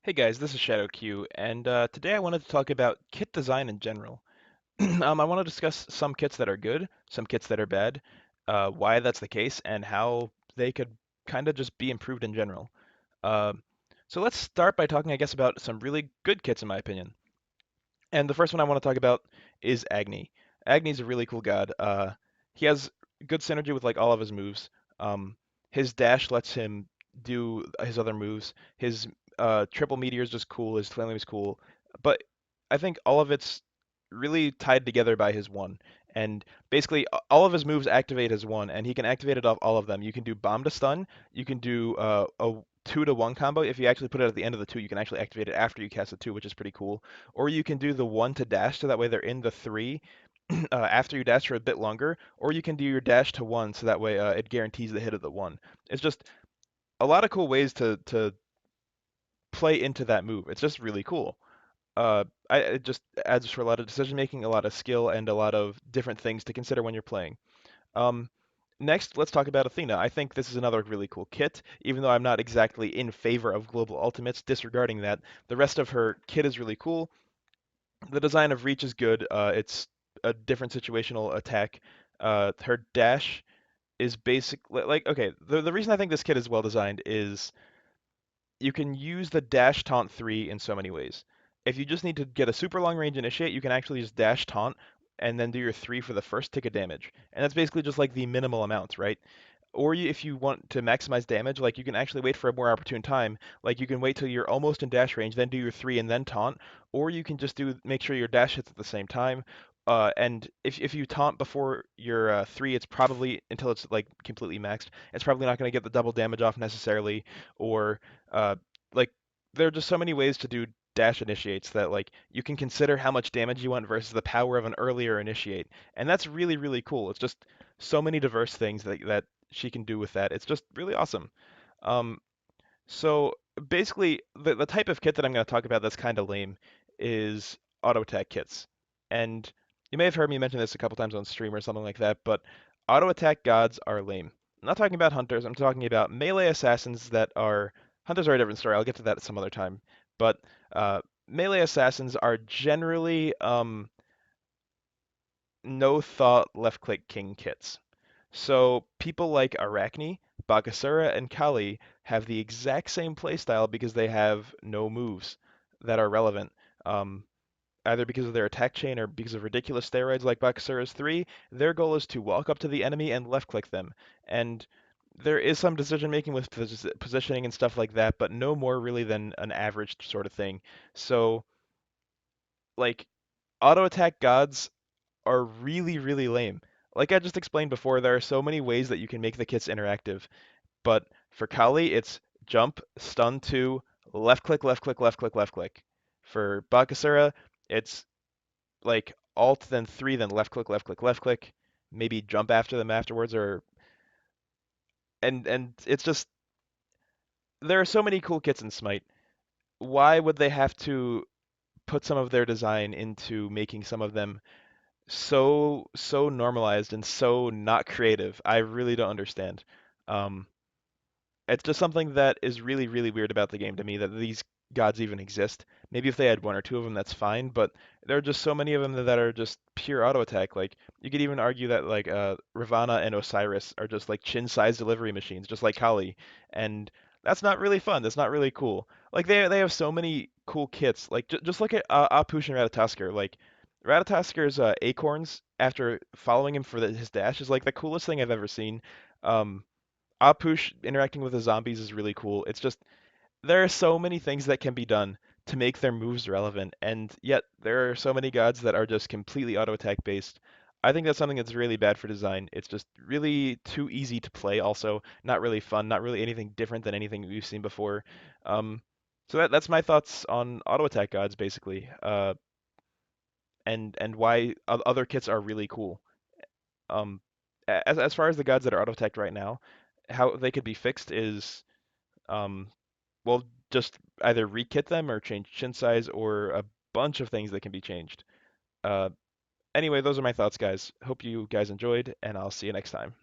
Hey guys, this is Shadowq, and today I wanted to talk about kit design in general. I want to discuss some kits that are good, some kits that are bad, why that's the case, and how they could kind of just be improved in general. Uh, so let's start by talking, I guess, about some really good kits in my opinion. And the first one I want to talk about is Agni. Agni's a really cool god. He has good synergy with like all of his moves. Um, his dash lets him do his other moves. His triple meteor is just cool. His flame is cool. But I think all of it's really tied together by his one. And basically, all of his moves activate his one, and he can activate it off all of them. You can do bomb to stun. You can do a 2-to-1 combo. If you actually put it at the end of the two, you can actually activate it after you cast the two, which is pretty cool. Or you can do the one to dash, so that way they're in the three after you dash for a bit longer. Or you can do your dash to one, so that way it guarantees the hit of the one. It's just a lot of cool ways to play into that move. It's just really cool. It just adds for a lot of decision making, a lot of skill, and a lot of different things to consider when you're playing. Um, Next, let's talk about Athena. I think this is another really cool kit, even though I'm not exactly in favor of global ultimates. Disregarding that, the rest of her kit is really cool. The design of Reach is good. It's a different situational attack. Her dash is basically like okay. The reason I think this kit is well designed is you can use the dash taunt 3 in so many ways. If you just need to get a super long range initiate, you can actually just dash taunt and then do your 3 for the first tick of damage. And that's basically just like the minimal amount, right? Or if you want to maximize damage, like you can actually wait for a more opportune time. Like you can wait till you're almost in dash range, then do your 3 and then taunt. Or you can just make sure your dash hits at the same time. And if you taunt before your 3, it's probably until it's like completely maxed. It's probably not going to get the double damage off necessarily, or uh, like there are just so many ways to do dash initiates that like you can consider how much damage you want versus the power of an earlier initiate, and that's really really cool. It's just so many diverse things that she can do with that. It's just really awesome. Um, so basically, the type of kit that I'm going to talk about that's kind of lame is auto attack kits, and you may have heard me mention this a couple times on stream or something like that, but auto attack gods are lame. I'm not talking about hunters. I'm talking about melee assassins that are hunters are a different story. I'll get to that some other time, but melee assassins are generally no thought left click king kits. So people like Arachne, Bakasura, and Kali have the exact same playstyle because they have no moves that are relevant. Um, Either because of their attack chain or because of ridiculous steroids like Bakasura's 3, their goal is to walk up to the enemy and left click them. And there is some decision making with positioning and stuff like that, but no more really than an average sort of thing. So, like, auto attack gods are really, really lame. Like I just explained before, there are so many ways that you can make the kits interactive. But for Kali, it's jump, stun 2, left click, left click, left click, left click. For Bakasura, it's like alt, then 3, then left click, left click, left click. Maybe jump after them afterwards, or and it's just there are so many cool kits in Smite. Why would they have to put some of their design into making some of them so normalized and so not creative? I really don't understand. Um, it's just something that is really, really weird about the game to me that these gods even exist. Maybe if they had one or two of them, that's fine, but there are just so many of them that are just pure auto attack. Like you could even argue that like Ravana and Osiris are just like chin-sized delivery machines, just like Kali, and that's not really fun. That's not really cool. Like they have so many cool kits. Like just look at Apush and Ratatoskr. Like Ratataskr's acorns after following him for his dash is like the coolest thing I've ever seen. Um, Apush interacting with the zombies is really cool. It's just there are so many things that can be done to make their moves relevant, and yet there are so many gods that are just completely auto attack based. I think that's something that's really bad for design. It's just really too easy to play. Also, not really fun. Not really anything different than anything we've seen before. Um, so that's my thoughts on auto attack gods, basically, and why other kits are really cool. Um, as far as the gods that are auto attacked right now, how they could be fixed is um, well, just either rekit them or change chin size or a bunch of things that can be changed. Uh, anyway, those are my thoughts, guys. Hope you guys enjoyed, and I'll see you next time.